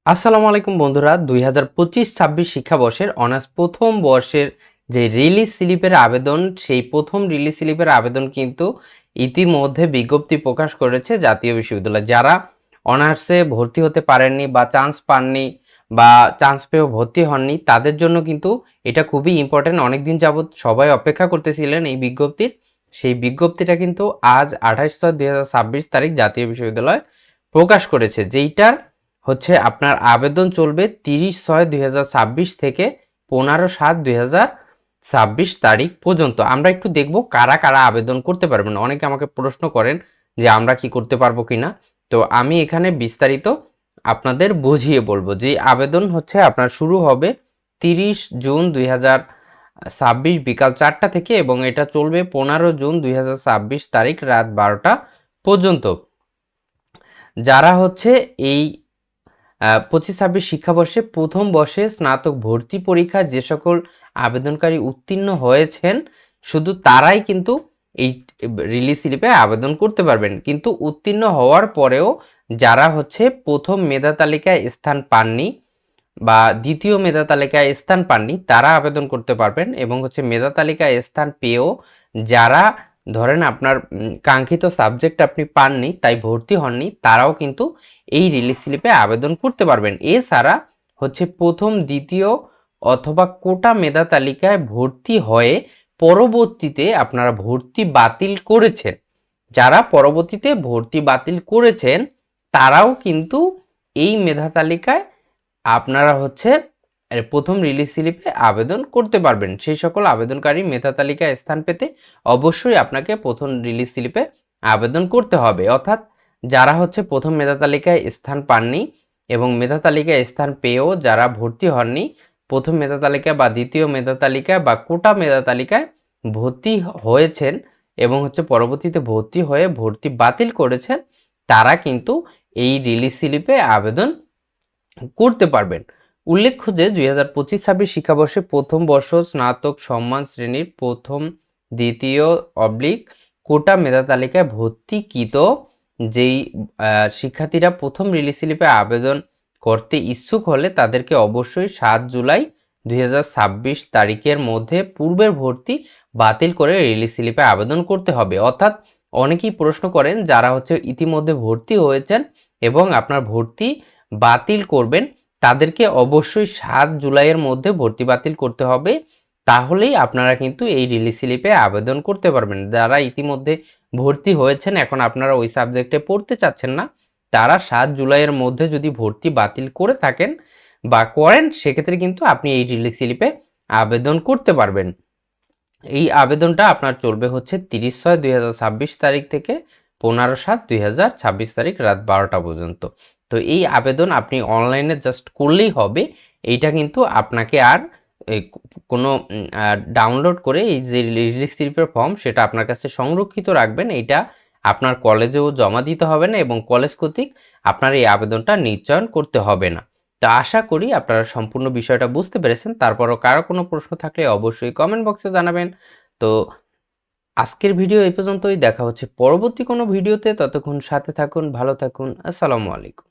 আসসালামু আলাইকুম বন্ধুরা, 2025-26 শিক্ষাবর্ষের অনার্স প্রথম বর্ষের যে রিলিজ স্লিপের আবেদন, সেই প্রথম রিলিজ স্লিপের আবেদন কিন্তু ইতিমধ্যে বিজ্ঞপ্তি প্রকাশ করেছে জাতীয় বিশ্ববিদ্যালয়। যারা অনার্সে ভর্তি হতে পারেননি বা চান্স পাননি বা চান্স পেয়েও ভর্তি হননি, তাদের জন্য কিন্তু এটা খুবই ইম্পর্টেন্ট। অনেকদিন যাবৎ সবাই অপেক্ষা করতেছিলেন এই বিজ্ঞপ্তির। সেই বিজ্ঞপ্তিটা কিন্তু আজ 28/6/2026 তারিখ জাতীয় বিশ্ববিদ্যালয় প্রকাশ করেছে, যেইটার হচ্ছে আপনার আবেদন চলবে 30/6/2026 থেকে 15/7/2026 তারিখ পর্যন্ত। আমরা একটু দেখব কারা কারা আবেদন করতে পারবেন। অনেকে আমাকে প্রশ্ন করেন যে আমরা কি করতে পারবো কিনা। তো আমি এখানে বিস্তারিত আপনাদের বুঝিয়ে বলবো যে আবেদন হচ্ছে আপনার শুরু হবে 30 জুন 2026 বিকাল 4টা থেকে এবং এটা চলবে 15 জুন 2026 তারিখ রাত 12টা পর্যন্ত। যারা হচ্ছে এই 25-26 শিক্ষাবর্ষে প্রথম বর্ষে স্নাতক ভর্তি পরীক্ষায় যে সকল আবেদনকারী উত্তীর্ণ হয়েছেন, শুধু তারাই কিন্তু এই রিলিজ স্লিপে আবেদন করতে পারবেন। কিন্তু উত্তীর্ণ হওয়ার পরেও যারা হচ্ছে প্রথম মেধা তালিকায় স্থান পাননি বা দ্বিতীয় মেধা তালিকায় স্থান পাননি, তারা আবেদন করতে পারবেন। এবং হচ্ছে মেধা তালিকায় স্থান পেয়েও যারা ধরেন আপনার কাঙ্ক্ষিত সাবজেক্ট আপনি পাননি, তাই ভর্তি হননি, তারাও কিন্তু এই রিলিজ স্লিপে আবেদন করতে পারবেন। এছাড়া হচ্ছে প্রথম, দ্বিতীয় অথবা কোটা মেধা তালিকায় ভর্তি হয়ে পরবর্তীতে আপনারা ভর্তি বাতিল করেছেন, যারা পরবর্তীতে ভর্তি বাতিল করেছেন তারাও কিন্তু এই মেধা তালিকায় আপনারা হচ্ছে প্রথম রিলিজ স্লিপে আবেদন করতে পারবেন। সেই সকল আবেদনকারী মেধা তালিকায় স্থান পেতে অবশ্যই আপনাকে প্রথম রিলিজ স্লিপে আবেদন করতে হবে। অর্থাৎ যারা হচ্ছে প্রথম মেধা তালিকায় স্থান পাননি এবং মেধা তালিকায় স্থান পেয়েও যারা ভর্তি হননি, প্রথম মেধা তালিকায় বা দ্বিতীয় মেধা তালিকায় বা কোটা মেধা তালিকায় ভর্তি হয়েছেন এবং হচ্ছে পরবর্তীতে ভর্তি হয়ে ভর্তি বাতিল করেছেন, তারা কিন্তু এই রিলিজ স্লিপে আবেদন করতে পারবেন। উল্লেখ্য যে 2025-26 শিক্ষাবর্ষে প্রথম বর্ষ স্নাতক সম্মান শ্রেণীর প্রথম, দ্বিতীয় অবলিক কোটা মেধা তালিকায় ভর্তিকৃত যেই শিক্ষার্থীরা প্রথম রিলিজ স্লিপে আবেদন করতে ইচ্ছুক হলে তাদেরকে অবশ্যই 7 জুলাই 2026 তারিখের মধ্যে পূর্বের ভর্তি বাতিল করে রিলিজ স্লিপে আবেদন করতে হবে। অর্থাৎ অনেকেই প্রশ্ন করেন যারা হচ্ছে ইতিমধ্যে ভর্তি হয়েছেন এবং আপনার ভর্তি বাতিল করবেন, তাদেরকে অবশ্যই 7 জুলাইয়ের মধ্যে ভর্তি বাতিল করতে হবে। তাহলেই আপনারা কিন্তু এই রিলিজ স্লিপে আবেদন করতে পারবেন। যারা ইতিমধ্যে ভর্তি হয়েছেন, এখন আপনারা ওই সাবজেক্টে পড়তে চাচ্ছেন না, তারা 7 জুলাইয়ের মধ্যে যদি ভর্তি বাতিল করে থাকেন বা করেন, সেক্ষেত্রে কিন্তু আপনি এই রিলিজ স্লিপে আবেদন করতে পারবেন। এই আবেদনটা আপনার চলবে হচ্ছে 30/6/2026 তারিখ থেকে 15/7/2026 তারিখ রাত 12টা পর্যন্ত। তো এই আবেদন আপনি অনলাইনে জাস্ট করলেই হবে। এইটা কিন্তু আপনাকে আর কোনো ডাউনলোড করে এই যে রিলিজ স্লিপের ফর্ম, সেটা আপনার কাছে সংরক্ষিত রাখবেন। এইটা আপনার কলেজেও জমা দিতে হবে না এবং কলেজ কর্তৃক আপনার এই আবেদনটা নিশ্চয়ন করতে হবে না। তো আশা করি আপনারা সম্পূর্ণ বিষয়টা বুঝতে পেরেছেন। তারপরও কারো কোনো প্রশ্ন থাকলে অবশ্যই কমেন্ট বক্সে জানাবেন। তো আজকের ভিডিও এই পর্যন্তই। দেখা হচ্ছে পরবর্তী কোনো ভিডিওতে। ততক্ষণ সাথে থাকুন, ভালো থাকুন। আসসালামু আলাইকুম।